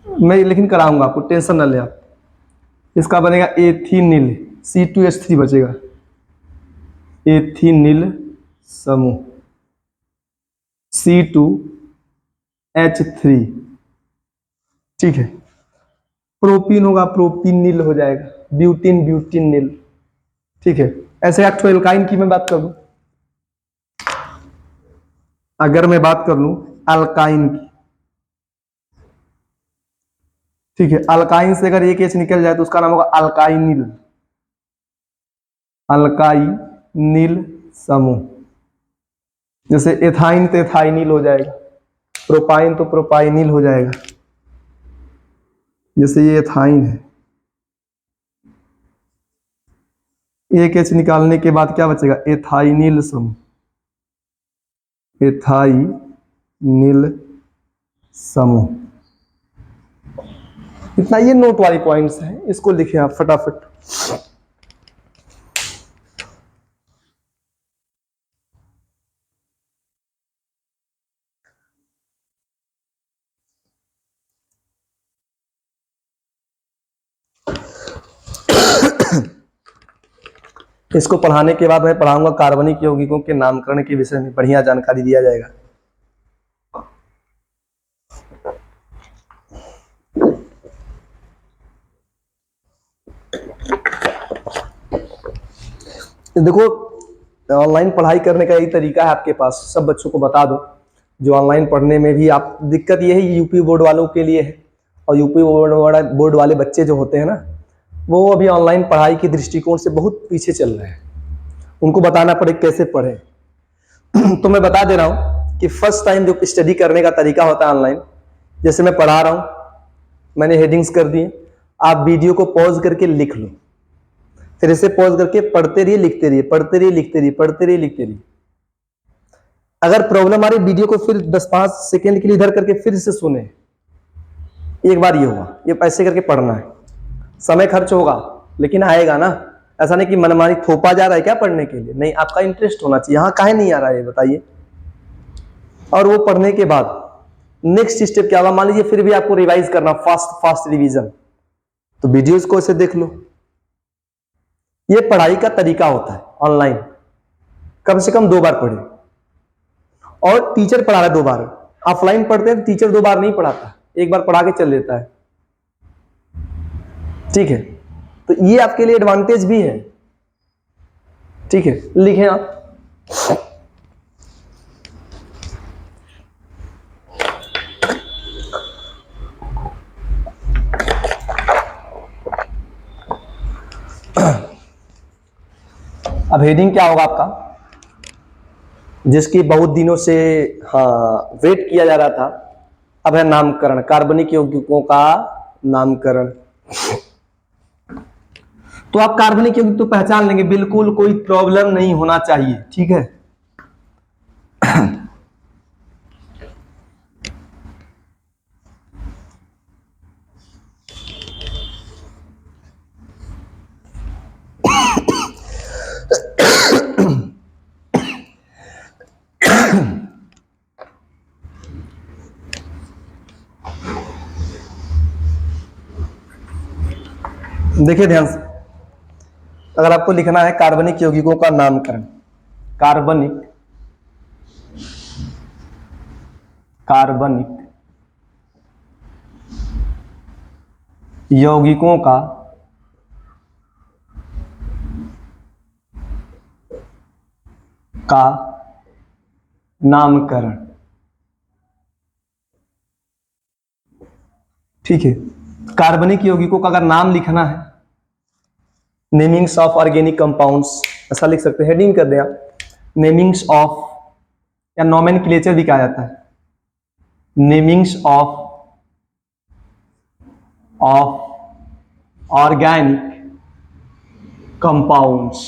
मैं लेकिन कराऊंगा आपको, टेंशन न ले आप। इसका बनेगा एथीनिल, C2H3 बचेगा, एथीनिल समूह, C2H3। ठीक है। प्रोपीन होगा, प्रोपीनिल हो जाएगा, ब्यूटिन, ब्यूटिनिल। ठीक है। ऐसे एक्टो एल्काइन की मैं बात कर लूं, अगर मैं बात कर लूं अल्काइन की, ठीक है, अल्काइन से अगर एक एच निकल जाए तो उसका नाम होगा अल्काइनिल, अल्काइनिल समूह। जैसे एथाइन तो एथाइनिल हो जाएगा, प्रोपाइन तो प्रोपाइनिल हो जाएगा। जैसे ये एथाइन है, एक एच निकालने के बाद क्या बचेगा, एथाइनिल समूह, एथाइनिल समूह। इतना ये नोट वाली पॉइंट्स हैं, इसको लिखें आप फटाफट। इसको पढ़ाने के बाद मैं पढ़ाऊंगा कार्बनिक यौगिकों के नामकरण के विषय में, बढ़िया जानकारी दिया जाएगा। देखो, ऑनलाइन पढ़ाई करने का यही तरीका है आपके पास, सब बच्चों को बता दो। जो ऑनलाइन पढ़ने में भी आप, दिक्कत यही यूपी बोर्ड वालों के लिए है, और यूपी बोर्ड वाले बच्चे जो होते हैं ना, वो अभी ऑनलाइन पढ़ाई के दृष्टिकोण से बहुत पीछे चल रहे हैं। उनको बताना पड़े कैसे पढ़े। तो मैं बता दे रहा हूं कि फर्स्ट टाइम जो स्टडी करने का तरीका होता है ऑनलाइन, जैसे मैं पढ़ा रहा हूं, मैंने हेडिंग्स कर दिए, आप वीडियो को पॉज करके लिख लो, फिर इसे पॉज करके पढ़ते रहिए, लिखते रहिए, पढ़ते रहिए, लिखते रहिए, पढ़ते रहिए, लिखते रहिए। अगर प्रॉब्लम आ रही, वीडियो को फिर 10-5 सेकेंड के लिए इधर करके फिर से सुने। एक बार ये हुआ, ये ऐसे करके पढ़ना है, समय खर्च होगा लेकिन आएगा ना। ऐसा नहीं कि मनमानी थोपा जा रहा है क्या पढ़ने के लिए, नहीं, आपका इंटरेस्ट होना चाहिए। यहाँ काहे नहीं आ रहा है बताइए। और वो पढ़ने के बाद नेक्स्ट स्टेप क्या होगा, मान लीजिए फिर भी आपको रिवाइज करना, फास्ट रिवीजन, तो वीडियोज को ऐसे देख लो। ये पढ़ाई का तरीका होता है ऑनलाइन। कम से कम 2 बार पढ़े, और टीचर पढ़ा रहा है 2 बार। ऑफलाइन पढ़ते हैं टीचर 2 बार नहीं पढ़ाता, 1 बार पढ़ा के चल देता है। ठीक है, तो ये आपके लिए एडवांटेज भी है। ठीक है, लिखें आप। अब हेडिंग क्या होगा आपका, जिसकी बहुत दिनों से वेट किया जा रहा था, अब है नामकरण, कार्बनिक यौगिकों का नामकरण। तो आप कार्बनिक यौगिक तो पहचान लेंगे, बिल्कुल कोई प्रॉब्लम नहीं होना चाहिए। ठीक है। देखिए ध्यान से, अगर आपको लिखना है कार्बनिक यौगिकों का नामकरण, कार्बनिक यौगिकों का नामकरण। ठीक है, कार्बनिक यौगिकों का अगर नाम लिखना है, नेमिंग्स ऑफ ऑर्गेनिक कंपाउंड्स, ऐसा लिख सकते हैं, हेडिंग कर दें आप, नेमिंग्स ऑफ, या नोमेनक्लेचर भी कहा जाता है, namings of organic compounds,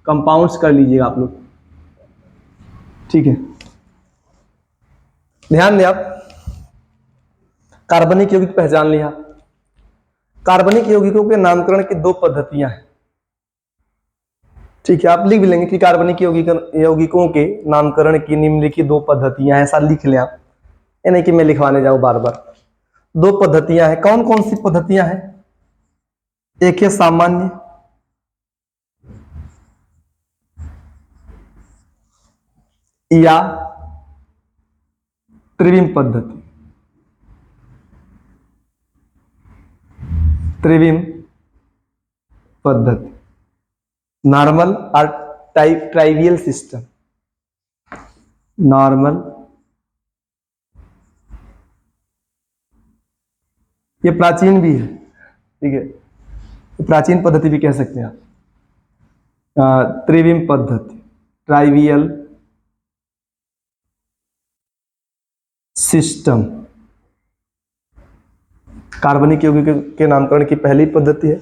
compounds कर लीजिएगा आप लोग, ठीक है, ध्यान दें आप, कार्बनिक यौगिक पहचान लिया। कार्बनिक यौगिकों के नामकरण की दो पद्धतियां हैं। ठीक है, आप लिख भी लेंगे कि कार्बनिक यौगिकों के नामकरण की निम्नलिखित दो पद्धतियां हैं, ऐसा लिख लें आप, ये नहीं कि मैं लिखवाने जाऊं बार बार। दो पद्धतियां हैं, कौन कौन सी पद्धतियां हैं? एक है सामान्य, या त्रिविम पद्धति। त्रिविम पद्धति, नॉर्मल और ट्राइवियल सिस्टम। नॉर्मल, ये प्राचीन भी है, ठीक है, प्राचीन पद्धति भी कह सकते हैं आप। त्रिविम पद्धति, ट्राइवियल सिस्टम, कार्बनिक यौगिक के नामकरण की पहली पद्धति है।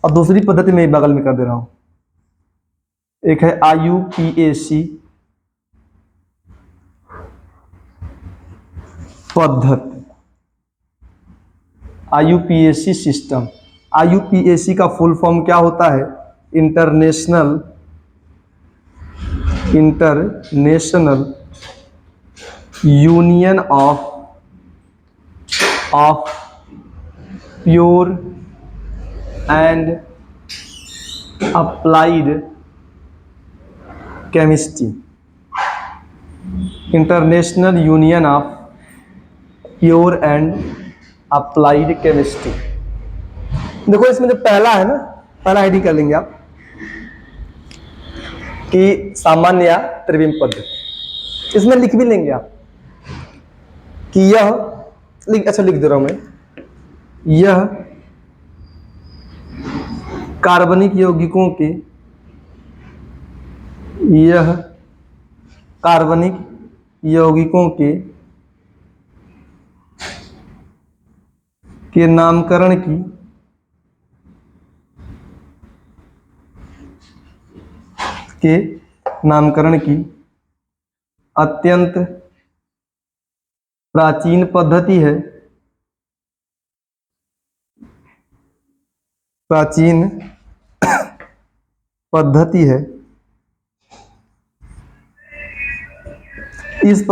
और दूसरी पद्धति मैं बगल में कर दे रहा हूं, एक है IUPAC पद्धति, IUPAC सिस्टम। IUPAC का फुल फॉर्म क्या होता है? International union of pure and applied chemistry. International union of pure and applied chemistry. देखो इसमें जो पहला है ना, पहला हेडिंग कर लेंगे आप कि सामान्य या त्रिविम पद्धति। इसमें लिख भी लेंगे आप कि यह लिख दे रहा हूं मैं, यह कार्बनिक यौगिकों के नामकरण की अत्यंत प्राचीन पद्धति है। इस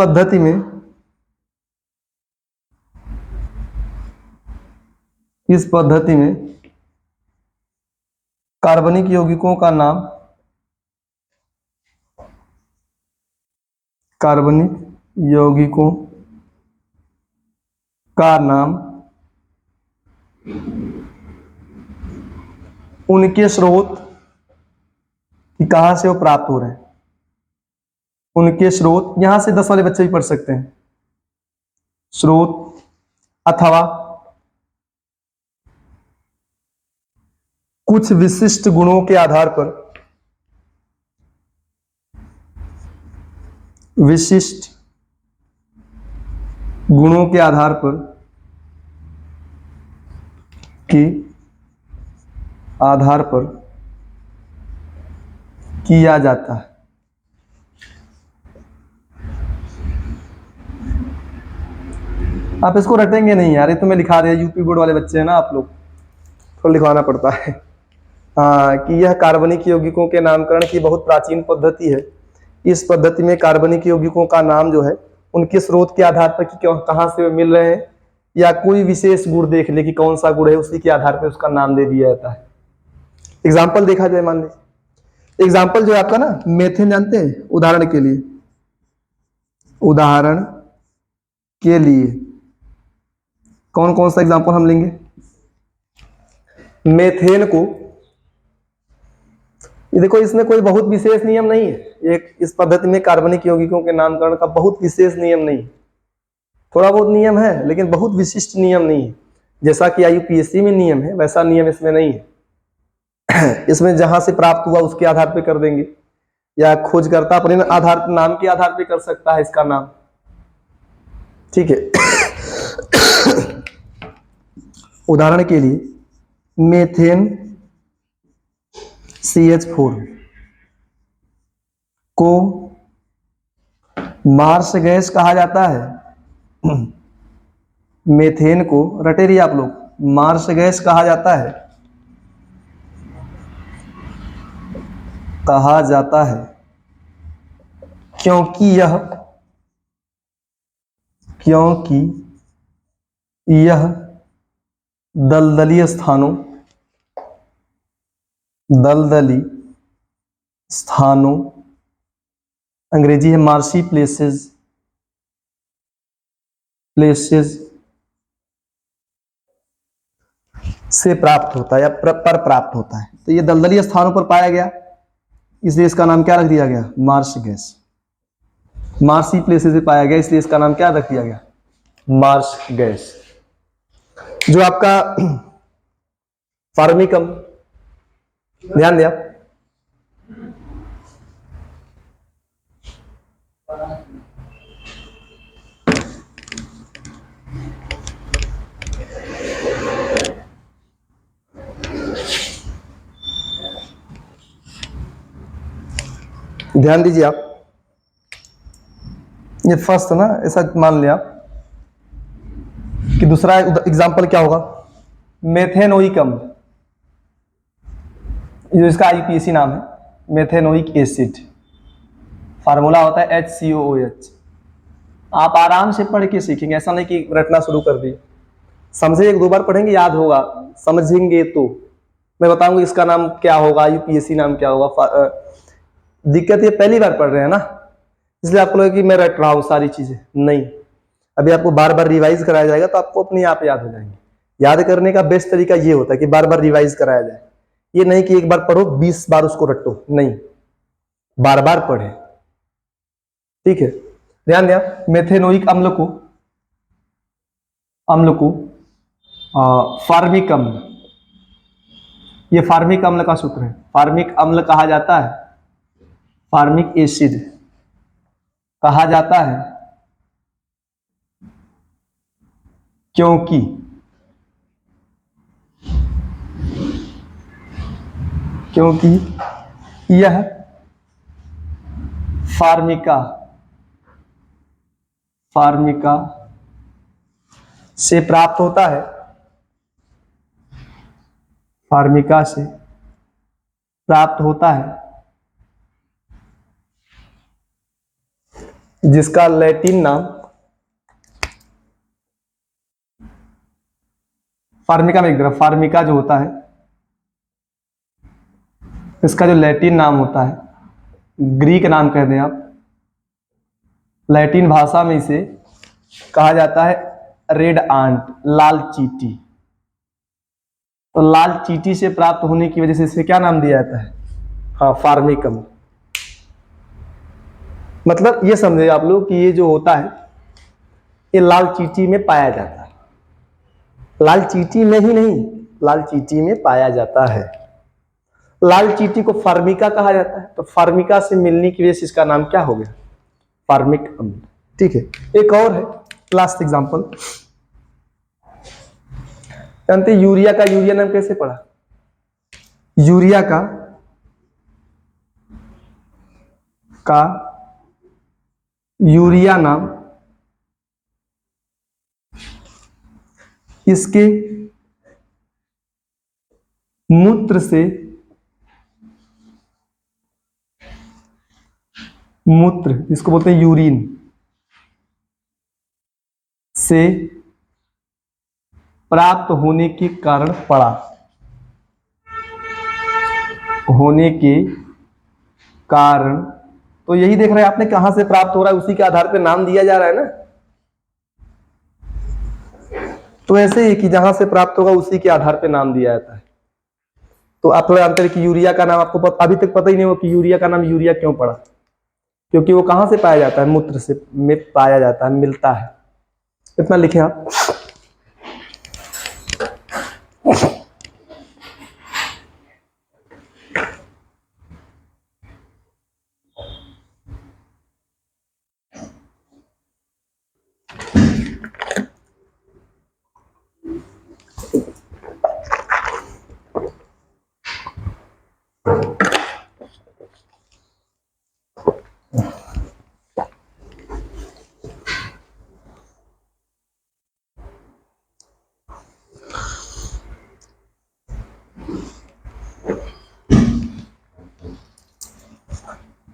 पद्धति में कार्बनिक यौगिकों का नाम उनके स्रोत कि कहां से वो प्राप्त हो रहे हैं, उनके स्रोत, यहां से 10 वाले बच्चे भी पढ़ सकते हैं, स्रोत अथवा कुछ विशिष्ट गुणों के आधार पर, किया जाता है। आप इसको रटेंगे नहीं यार, ये तो मैं लिखा रहा, यूपी बोर्ड वाले बच्चे हैं ना आप लोग, तो लिखवाना पड़ता है। हाँ, कि यह कार्बनिक यौगिकों के नामकरण की बहुत प्राचीन पद्धति है। इस पद्धति में कार्बनिक यौगिकों का नाम जो है उनके स्रोत के आधार पर कि कहां से मिल रहे हैं, या कोई विशेष गुण देख ले कि कौन सा गुण है, उसी के आधार पर उसका नाम दे दिया जाता है। एग्जाम्पल देखा जाए, मान लीजिए एग्जाम्पल जो है आपका ना, मेथेन जानते हैं? उदाहरण के लिए कौन कौन सा एग्जाम्पल हम लेंगे? मेथेन को, ये देखो इसमें कोई बहुत विशेष नियम नहीं है। एक इस पद्धति में कार्बनिक यौगिकों के नामकरण का बहुत विशेष नियम नहीं, थोड़ा बहुत नियम है लेकिन बहुत विशिष्ट नियम नहीं है। जैसा कि IUPAC में नियम है वैसा नियम इसमें नहीं है। इसमें जहां से प्राप्त हुआ उसके आधार पे कर देंगे, या खोजकर्ता अपने नाम के आधार पे कर सकता है इसका नाम, ठीक है। उदाहरण के लिए मेथेन CH4 को मार्स गैस कहा जाता है मेथेन को, रटे रहिए आप लोग, मार्स गैस कहा जाता है, कहा जाता है क्योंकि यह दलदली स्थानों, अंग्रेजी है मार्सी प्लेसेस से प्राप्त होता है या पर प्राप्त होता है। तो ये दलदली स्थानों पर पाया गया, इसलिए इसका नाम क्या रख दिया गया, मार्स गैस। मार्सी प्लेसेस से पाया गया, इसलिए इसका नाम क्या रख दिया गया, मार्स गैस। जो आपका फार्मिकम, ध्यान दिया, ध्यान दीजिए आप, ये फर्स्ट ना, ऐसा मान लिया कि दूसरा एग्जांपल क्या होगा, मेथेनोइक अम्ल, जो इसका आईपीएसी नाम है, मेथेनोइक एसिड, फार्मूला होता है HCOOH। आप आराम से पढ़ के सीखेंगे, ऐसा नहीं कि रटना शुरू कर दिए, समझे, एक दो बार पढ़ेंगे याद होगा, समझेंगे तो मैं बताऊंगा इसका नाम क्या होगा, यूपीएससी नाम क्या होगा। दिक्कत ये पहली बार पढ़ रहे हैं ना, इसलिए आपको लगे कि मैं रट रहा हूं सारी चीजें, नहीं, अभी आपको बार बार रिवाइज कराया जाएगा तो आपको अपने आप याद हो जाएंगे। याद करने का बेस्ट तरीका ये होता है कि बार बार रिवाइज कराया जाए, ये नहीं कि एक बार पढ़ो 20 बार उसको रटो, नहीं, बार बार पढ़े, ठीक है। ध्यान दिया, मेथेनोइक अम्ल को फार्मिक अम्ल, ये फार्मिक अम्ल का सूत्र है, फार्मिक अम्ल कहा जाता है, फार्मिक एसिड कहा जाता है क्योंकि यह फार्मिका से प्राप्त होता है, फार्मिका से प्राप्त होता है, जिसका लैटिन नाम, फार्मिका में एक तरफ, फार्मिका जो होता है इसका जो लैटिन नाम होता है, ग्रीक नाम कह दें आप, लैटिन भाषा में इसे कहा जाता है रेड आंट, लाल चींटी। तो लाल चींटी से प्राप्त होने की वजह से इसे क्या नाम दिया जाता है, हाँ, फार्मिकम। मतलब ये समझे आप लोग कि ये जो होता है ये लाल चींटी में पाया जाता है, लाल चींटी में ही नहीं, लाल चींटी में पाया जाता है। लाल चींटी को फार्मिका कहा जाता है, तो फार्मिका से मिलने की वजह से इसका नाम क्या हो गया, फार्मिक अम्ल, ठीक है। एक और है, लास्ट एग्जांपल, जानते यूरिया का यूरिया नाम कैसे पढ़ा, यूरिया का यूरिया नाम इसके मूत्र से, मूत्र इसको बोलते हैं यूरिन, से प्राप्त होने के कारण पड़ा, होने के कारण, तो यही देख रहे हैं आपने कहां से प्राप्त हो रहा है, उसी के आधार पर नाम दिया जा रहा है ना। तो ऐसे ही कि जहां से प्राप्त होगा उसी के आधार पर नाम दिया जाता है। तो आप थोड़ा जानते हैं कि यूरिया का नाम आपको अभी तक पता ही नहीं होगा कि यूरिया का नाम यूरिया क्यों पड़ा, क्योंकि वो कहां से पाया जाता है, मूत्र से में पाया जाता है, मिलता है। इतना लिखें आप।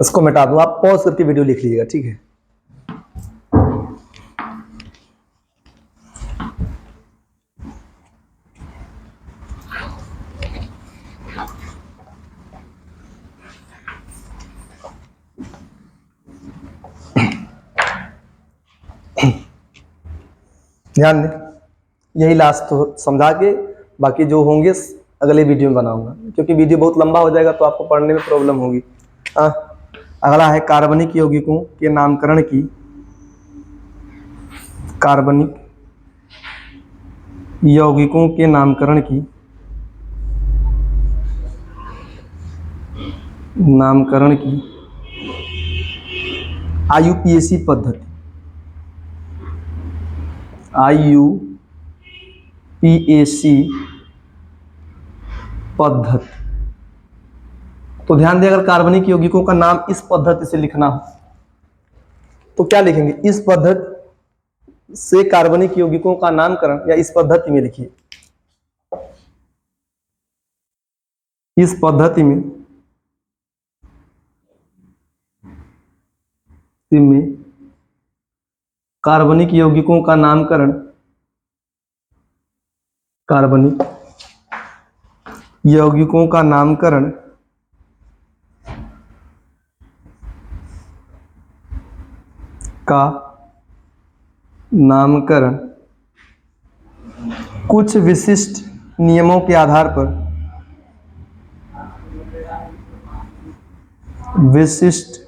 इसको मिटा दो, आप पॉज करके वीडियो लिख लीजिएगा, ठीक है। ध्यान दें, यही लास्ट तो समझा के बाकी जो होंगे अगले वीडियो में बनाऊंगा, क्योंकि वीडियो बहुत लंबा हो जाएगा तो आपको पढ़ने में प्रॉब्लम होगी। अगला है कार्बनिक यौगिकों के नामकरण की, कार्बनिक यौगिकों के नामकरण की, नामकरण की IUPAC पद्धति, IUPAC पद्धति। तो ध्यान दें, अगर कार्बनिक यौगिकों का नाम इस पद्धति से लिखना हो तो क्या लिखेंगे? इस पद्धति से कार्बनिक यौगिकों का नामकरण, या इस पद्धति में लिखिए, इस पद्धति में कार्बनिक यौगिकों का नामकरण, कार्बनिक यौगिकों का नामकरण कुछ विशिष्ट नियमों के आधार पर, विशिष्ट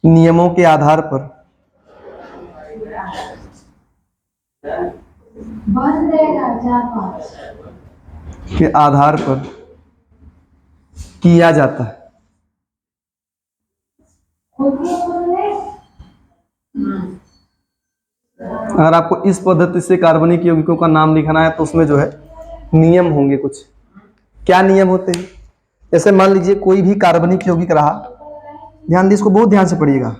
नियमों के आधार पर किया जाता है। अगर आपको इस पद्धति से कार्बनिक यौगिकों का नाम लिखना है तो उसमें जो है नियम होंगे कुछ। क्या नियम होते हैं? जैसे मान लीजिए कोई भी कार्बनिक यौगिक रहा, ध्यान दीजिए, इसको बहुत ध्यान से पढ़िएगा।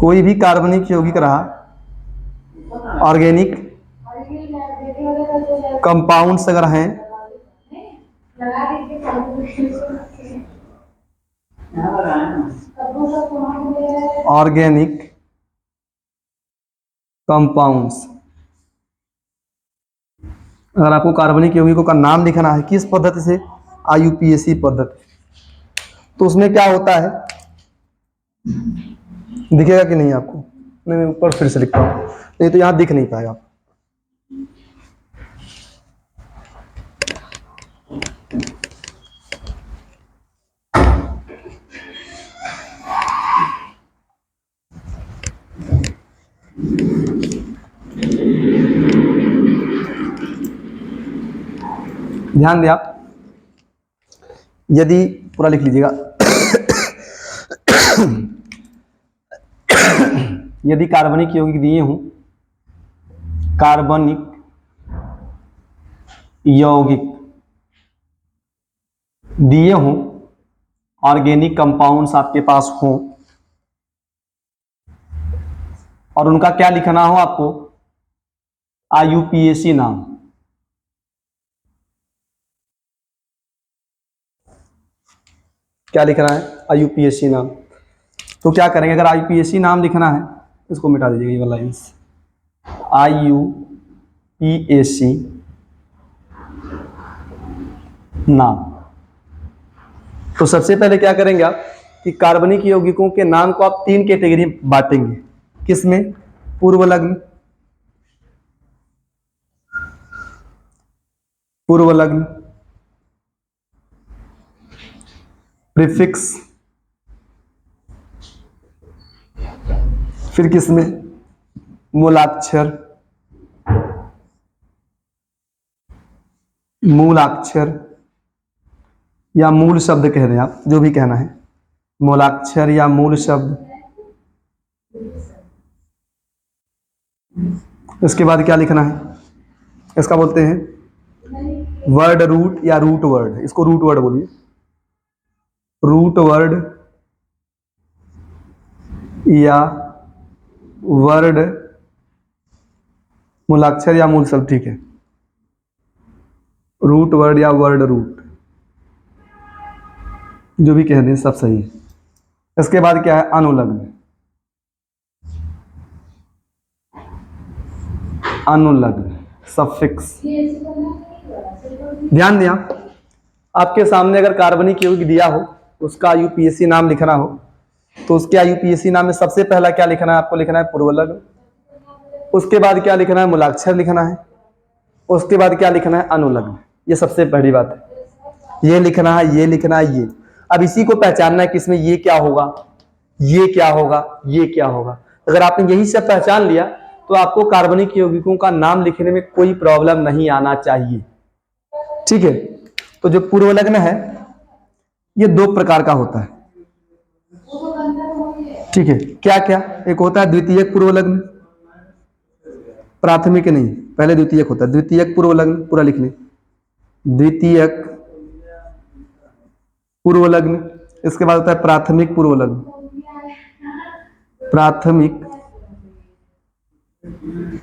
कोई भी कार्बनिक यौगिक रहा, ऑर्गेनिक कंपाउंड्स अगर हैं, ऑर्गेनिक कंपाउंड्स, अगर आपको कार्बनिक यौगिकों का नाम लिखना है किस पद्धति से? IUPAC पद्धति। तो उसमें क्या होता है, दिखेगा कि नहीं आपको? मैं ऊपर फिर से लिखता हूँ, नहीं तो यहां दिख नहीं पाएगा। ध्यान दें आप, यदि पूरा लिख लीजिएगा, यदि कार्बनिक यौगिक दिए हों, कार्बनिक यौगिक दिए हों, ऑर्गेनिक कंपाउंड्स आपके पास हों, और उनका क्या लिखना हो आपको? IUPAC नाम। क्या लिखना है? IUPAC नाम। तो क्या करेंगे, अगर IUPAC नाम लिखना है, इसको मिटा दीजिएगा ये वाला लाइंस, IUPAC नाम। तो सबसे पहले क्या करेंगे आप कि कार्बनिक यौगिकों के नाम को आप 3 कैटेगरी में बांटेंगे। किसमें? पूर्वलग्न, पूर्वलग्न, प्रीफिक्स, फिर किसमें? मूलाक्षर, मूलाक्षर या मूल शब्द कह दें आप, जो भी कहना है, मूलाक्षर या मूल शब्द। इसके बाद क्या लिखना है? इसका बोलते हैं वर्ड रूट या रूट वर्ड, इसको रूट वर्ड बोलिए, रूट वर्ड या वर्ड, मूलाक्षर या मूल शब्द, ठीक है, रूट वर्ड या वर्ड रूट। जो भी कह दें सब सही है। इसके बाद क्या है, अनुलग्न। अनुलग्न सफिक्स। ध्यान दें आप, आपके सामने अगर कार्बनिक यौगिक दिया हो, उसका आईयूपीएसी नाम लिखना हो, तो उसके आईयूपीएसी नाम में सबसे पहला क्या लिखना है, आपको लिखना है पूर्वलग्न। उसके बाद क्या लिखना है, मूलाक्षर लिखना है। उसके बाद क्या लिखना है, अनुलग्न। ये सबसे पहली बात है, ये लिखना है, ये लिखना है, ये। अब इसी को पहचानना है कि इसमें ये क्या होगा, ये क्या होगा, ये क्या होगा। अगर आपने यही सब पहचान लिया तो आपको कार्बनिक यौगिकों का नाम लिखने में कोई प्रॉब्लम नहीं आना चाहिए। ठीक है। तो जो पूर्वलग्न है ये दो प्रकार का होता है। ठीक है, क्या क्या, एक होता है द्वितीयक पूर्वलग्न, प्राथमिक नहीं, पहले द्वितीयक होता है। द्वितीयक पूर्वलग्न पूरा लिख लें, द्वितीयक पूर्वलग्न। इसके बाद होता है प्राथमिक पूर्वलग्न, प्राथमिक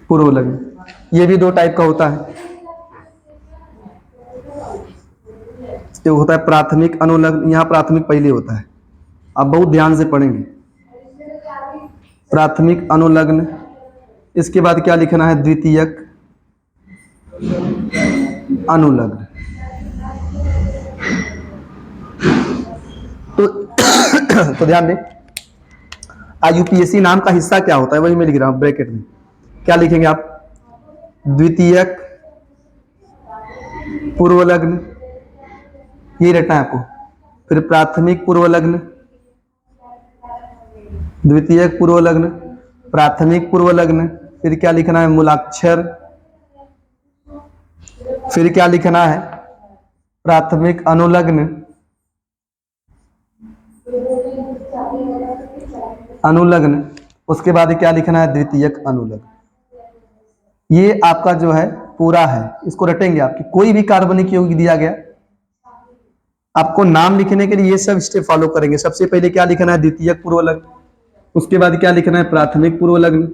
पूर्वलग्न। ये भी दो टाइप का होता है। एक होता है प्राथमिक अनुलग्न, यहाँ प्राथमिक पहले होता है, आप बहुत ध्यान से पढ़ेंगे। प्राथमिक अनुलग्न। इसके बाद क्या लिखना है, द्वितीयक अनुलग्न। तो ध्यान दें, आईयूपीएसी नाम का हिस्सा क्या होता है, वही मैं लिख रहा हूं ब्रैकेट में। क्या लिखेंगे आप, द्वितीयक पूर्वलग्न, ये रटना है आपको। फिर प्राथमिक पूर्वलग्न, द्वितीयक पूर्वलग्न, प्राथमिक पूर्वलग्न। फिर क्या लिखना है, मूलाक्षर। फिर क्या लिखना है, प्राथमिक अनुलग्न, अनुलग्न। उसके बाद क्या लिखना है, द्वितीयक अनुलग्न। ये आपका जो है पूरा है, इसको रटेंगे आप। कोई भी कार्बनिक यौगिक दिया गया, आपको नाम लिखने के लिए ये सब स्टेप फॉलो करेंगे। सबसे पहले क्या लिखना है, द्वितीयक पूर्वलग्न। उसके बाद क्या लिखना है, प्राथमिक पूर्वलग्न।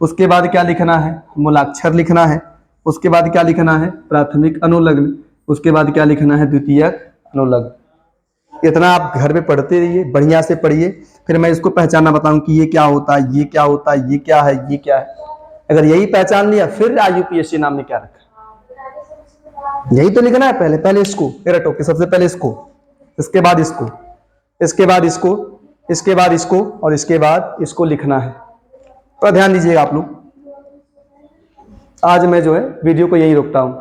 उसके बाद क्या लिखना है, मूलाक्षर लिखना है। उसके बाद क्या लिखना है, प्राथमिक अनुलग्न। उसके बाद क्या लिखना है, द्वितीयक अनुलग्न। इतना आप घर में पढ़ते रहिए, बढ़िया से पढ़िए। फिर मैं इसको पहचानना बताऊं कि ये क्या होता है, ये क्या होता है, ये क्या है, ये क्या है। अगर यही पहचान लिया, फिर आईयूपीएसी नाम ने क्या रखा, यही तो लिखना है। पहले पहले इसको रटो के, सबसे पहले इसको, इसके बाद इसको, इसके बाद इसको, इसके बाद इसको, और इसके बाद इसको लिखना है। तो ध्यान दीजिएगा आप लोग। आज मैं जो है वीडियो को यही रोकता हूं।